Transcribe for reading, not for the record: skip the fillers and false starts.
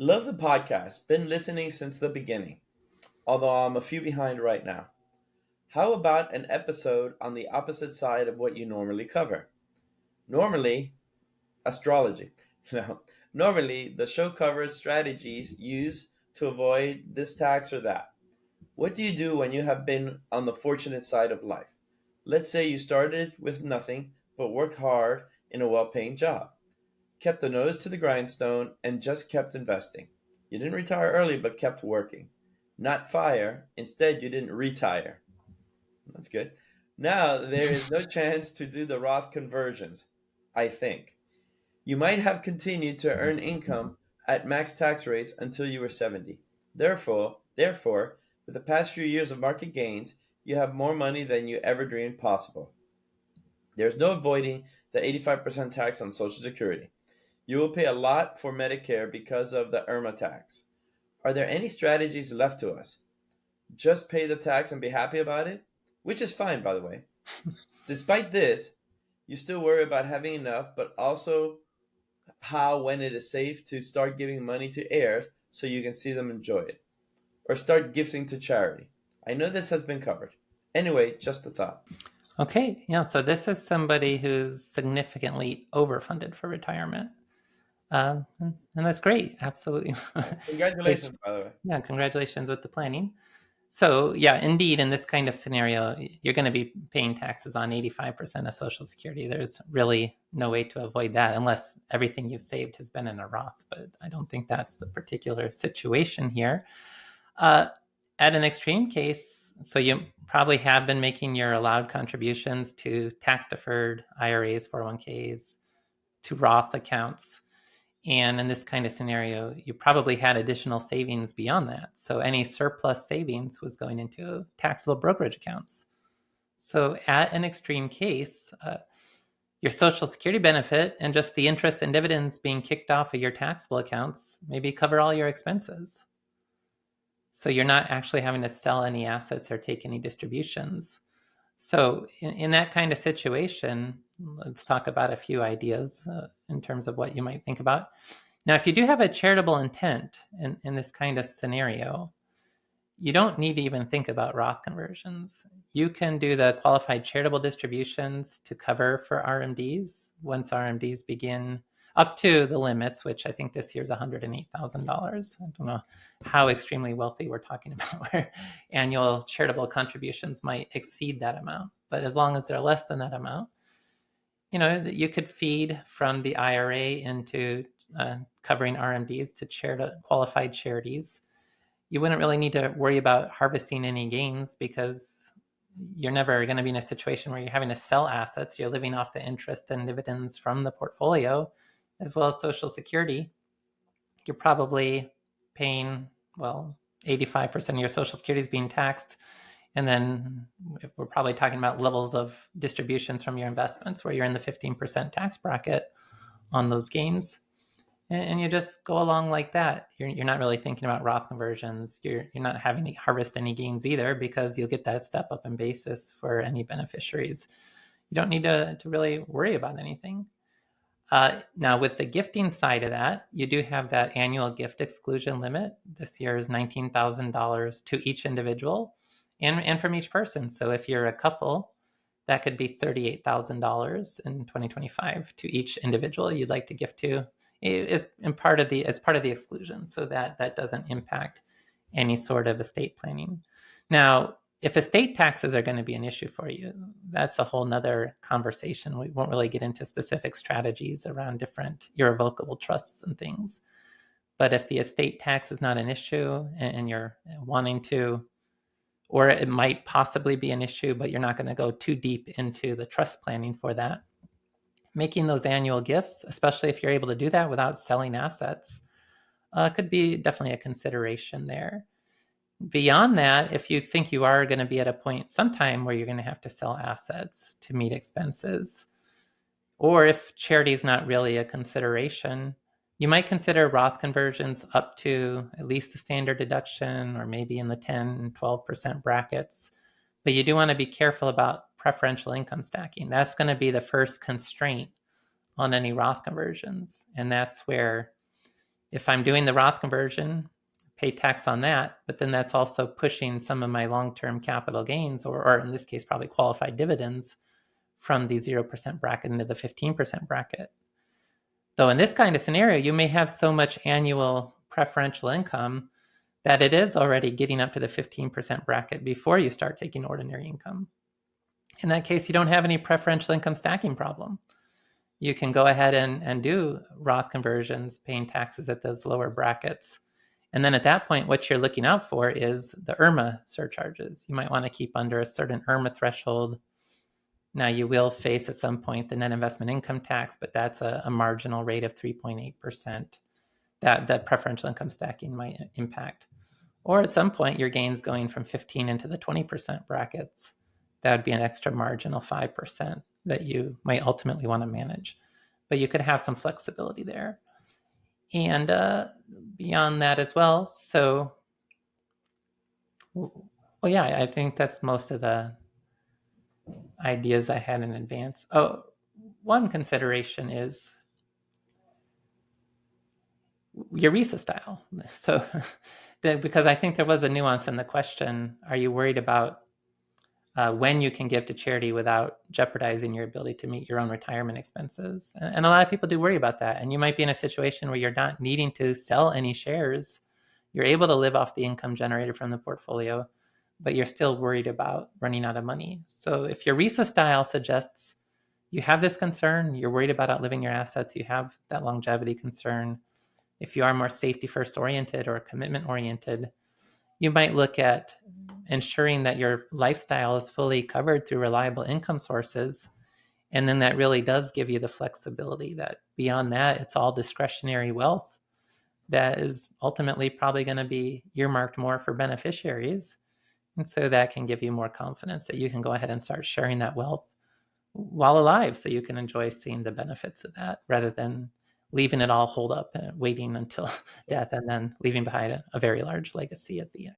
Love the podcast. Been listening since the beginning, although I'm a few behind right now. How about an episode on the opposite side of what you normally cover? Normally, astrology. No, normally the show covers strategies used to avoid this tax or that. What do you do when you have been on the fortunate side of life? Let's say you started with nothing but worked hard in a well paying job, kept the nose to the grindstone, and just kept investing. You didn't retire early, but kept working. Not fire. Instead, you didn't retire. That's good. Now, there is no chance to do the Roth conversions, I think. You might have continued to earn income at max tax rates until you were 70. Therefore, with the past few years of market gains, you have more money than you ever dreamed possible. There's no avoiding the 85% tax on Social Security. You will pay a lot for Medicare because of the IRMAA tax. Are there any strategies left to us? Just pay the tax and be happy about it? Which is fine, by the way. Despite this, you still worry about having enough, but also when it is safe to start giving money to heirs so you can see them enjoy it. Or start gifting to charity. I know this has been covered. Anyway, just a thought. Okay, yeah, so this is somebody who's significantly overfunded for retirement. And that's great, absolutely. Congratulations, by the way. Yeah, congratulations with the planning. So yeah, indeed, in this kind of scenario, you're going to be paying taxes on 85% of Social Security. There's really no way to avoid that unless everything you've saved has been in a Roth, but I don't think that's the particular situation here. At an extreme case, so you probably have been making your allowed contributions to tax-deferred IRAs, 401ks, to Roth accounts. And in this kind of scenario, you probably had additional savings beyond that. So any surplus savings was going into taxable brokerage accounts. So at an extreme case, your Social Security benefit and just the interest and dividends being kicked off of your taxable accounts maybe cover all your expenses. So you're not actually having to sell any assets or take any distributions. So in that kind of situation, let's talk about a few ideas in terms of what you might think about. Now, if you do have a charitable intent in this kind of scenario, you don't need to even think about Roth conversions. You can do the qualified charitable distributions to cover for RMDs once RMDs begin up to the limits, which I think this year is $108,000. I don't know how extremely wealthy we're talking about, where annual charitable contributions might exceed that amount. But as long as they're less than that amount, you could feed from the IRA into covering RMDs to qualified charities. You wouldn't really need to worry about harvesting any gains because you're never going to be in a situation where you're having to sell assets. You're living off the interest and dividends from the portfolio, as well as Social Security. You're probably paying, 85% of your Social Security is being taxed. And then we're probably talking about levels of distributions from your investments where you're in the 15% tax bracket on those gains. And you just go along like that. You're not really thinking about Roth conversions. You're not having to harvest any gains either because you'll get that step up in basis for any beneficiaries. You don't need to really worry about anything. Now, with the gifting side of that, you do have that annual gift exclusion limit. This year is $19,000 to each individual and from each person. So if you're a couple, that could be $38,000 in 2025 to each individual you'd like to gift to. As part of the exclusion, so that doesn't impact any sort of estate planning. Now, if estate taxes are going to be an issue for you, that's a whole nother conversation. We won't really get into specific strategies around different irrevocable trusts and things. But if the estate tax is not an issue and you're wanting to, or it might possibly be an issue, but you're not going to go too deep into the trust planning for that, making those annual gifts, especially if you're able to do that without selling assets, could be definitely a consideration there. Beyond that, if you think you are going to be at a point sometime where you're going to have to sell assets to meet expenses, or if charity is not really a consideration, you might consider Roth conversions up to at least the standard deduction or maybe in the 10, 12% brackets. But you do want to be careful about preferential income stacking. That's going to be the first constraint on any Roth conversions. And that's where If I'm doing the Roth conversion, pay tax on that, but then that's also pushing some of my long-term capital gains, or in this case, probably qualified dividends, from the 0% bracket into the 15% bracket. Though in this kind of scenario, you may have so much annual preferential income that it is already getting up to the 15% bracket before you start taking ordinary income. In that case, you don't have any preferential income stacking problem. You can go ahead and do Roth conversions, paying taxes at those lower brackets. And then at that point, what you're looking out for is the IRMAA surcharges. You might want to keep under a certain IRMAA threshold. Now, you will face at some point the net investment income tax, but that's a marginal rate of 3.8% that preferential income stacking might impact. Or at some point, your gains going from 15 into the 20% brackets. That would be an extra marginal 5% that you might ultimately want to manage. But you could have some flexibility there. And beyond that as well. So, well, yeah, I think that's most of the ideas I had in advance. Oh, one consideration is your RISA style. So, because I think there was a nuance in the question, are you worried about when you can give to charity without jeopardizing your ability to meet your own retirement expenses? And a lot of people do worry about that. And you might be in a situation where you're not needing to sell any shares. You're able to live off the income generated from the portfolio, but you're still worried about running out of money. So if your RISA style suggests you have this concern, you're worried about outliving your assets, you have that longevity concern, if you are more safety first oriented or commitment oriented, you might look at ensuring that your lifestyle is fully covered through reliable income sources. And then that really does give you the flexibility that beyond that, it's all discretionary wealth that is ultimately probably going to be earmarked more for beneficiaries. And so that can give you more confidence that you can go ahead and start sharing that wealth while alive, so you can enjoy seeing the benefits of that rather than leaving it all hold up and waiting until death and then leaving behind a very large legacy at the end.